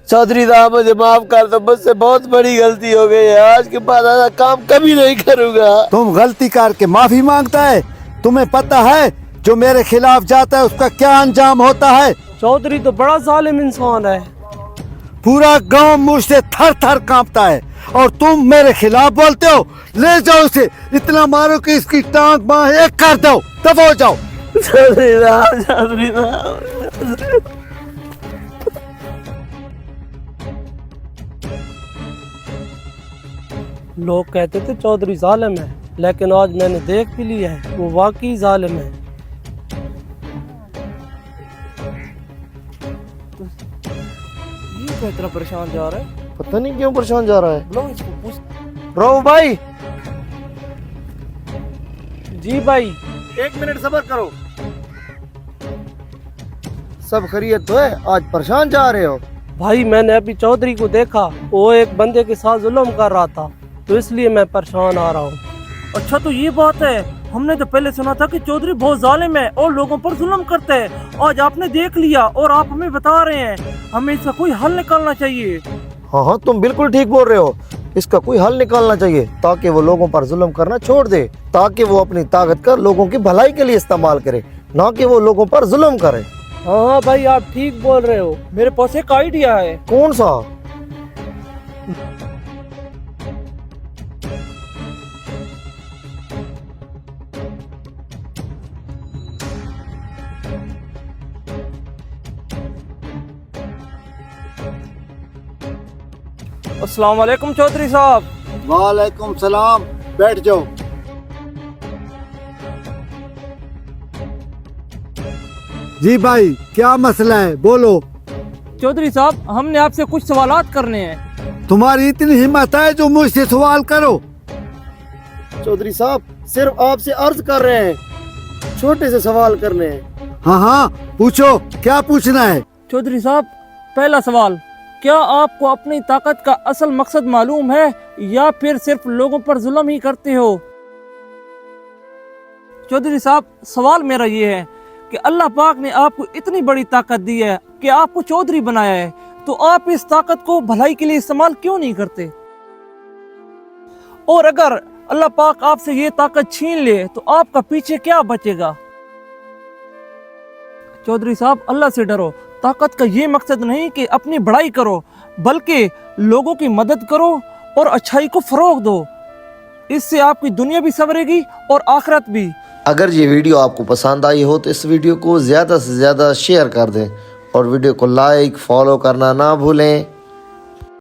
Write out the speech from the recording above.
चौधरी साहब मुझे माफ कर दो, मुझसे बहुत बड़ी गलती हो गई है। आज के बाद ऐसा काम कभी नहीं करूंगा। तुम गलती करके माफी मांगता है? तुम्हें पता है जो मेरे खिलाफ जाता है उसका क्या अंजाम होता है? चौधरी तो बड़ा जालिम इंसान है। पूरा गांव मुझसे थर थर कांपता है और तुम मेरे खिलाफ बोलते हो। ले जाओ इसे, इतना मारो कि इसकी टांग बांह एक कर दो, तब हो जाओ। चौधरी साहब, चौधरी साहब। लोग कहते थे चौधरी जालिम है, लेकिन आज मैंने देख भी लिया है वो वाकई जालिम है। ये क्यों इतना परेशान जा रहा है? पता नहीं क्यों परेशान जा रहा है। लो इसको पूछ। रो भाई, जी भाई। 1 मिनट सब्र करो। सब खैरियत तो है? आज परेशान जा रहे हो? भाई मैंने अभी चौधरी को देखा, वो एक बंदे के साथ जुल्म कर रहा था, तो इसलिए मैं परेशान आ रहा हूँ। अच्छा तो ये बात है, हमने तो पहले सुना था कि चौधरी बहुत जालिम है और लोगों पर जुल्म करता है। आज आपने देख लिया और आप हमें बता रहे हैं, हमें इसका कोई हल निकालना चाहिए। हाँ हाँ, तुम बिल्कुल ठीक बोल रहे हो। इसका कोई हल निकालना चाहिए ताकि वो लोगों पर जुल्म करना छोड़ दे, ताकि वो अपनी ताकत का लोगों की भलाई के लिए इस्तेमाल करे, ना कि वो लोगों पर जुल्म करे। हाँ भाई आप ठीक बोल रहे हो। मेरे पास एक आइडिया है। कौन सा? अस्सलाम वालेकुम चौधरी साहब। वालेकुम सलाम, बैठ जाओ। जी भाई, क्या मसला है, बोलो। चौधरी साहब हमने आपसे कुछ सवालात करने हैं। तुम्हारी इतनी हिम्मत है जो मुझसे सवाल करो? चौधरी साहब सिर्फ आपसे अर्ज कर रहे हैं, छोटे से सवाल करने हैं। हाँ हाँ पूछो, क्या पूछना है? चौधरी साहब पहला सवाल, क्या आपको अपनी ताकत का असल मकसद मालूम है या फिर सिर्फ लोगों पर जुल्म ही करते हो? चौधरी साहब सवाल मेरा ये है कि अल्लाह पाक ने आपको इतनी बड़ी ताकत दी है कि आपको चौधरी बनाया है, तो आप इस ताकत को भलाई के लिए इस्तेमाल क्यों नहीं करते? और अगर अल्लाह पाक आपसे ये ताकत छीन ले तो आपका पीछे क्या बचेगा? चौधरी साहब अल्लाह से डरो। ताकत का ये मकसद नहीं कि अपनी बड़ाई करो, बल्कि लोगों की मदद करो और अच्छाई को फरोग दो। इससे आपकी दुनिया भी संवरेगी और आखिरत भी। अगर ये वीडियो आपको पसंद आई हो तो इस वीडियो को ज़्यादा से ज़्यादा शेयर कर दें और वीडियो को लाइक फॉलो करना ना भूलें।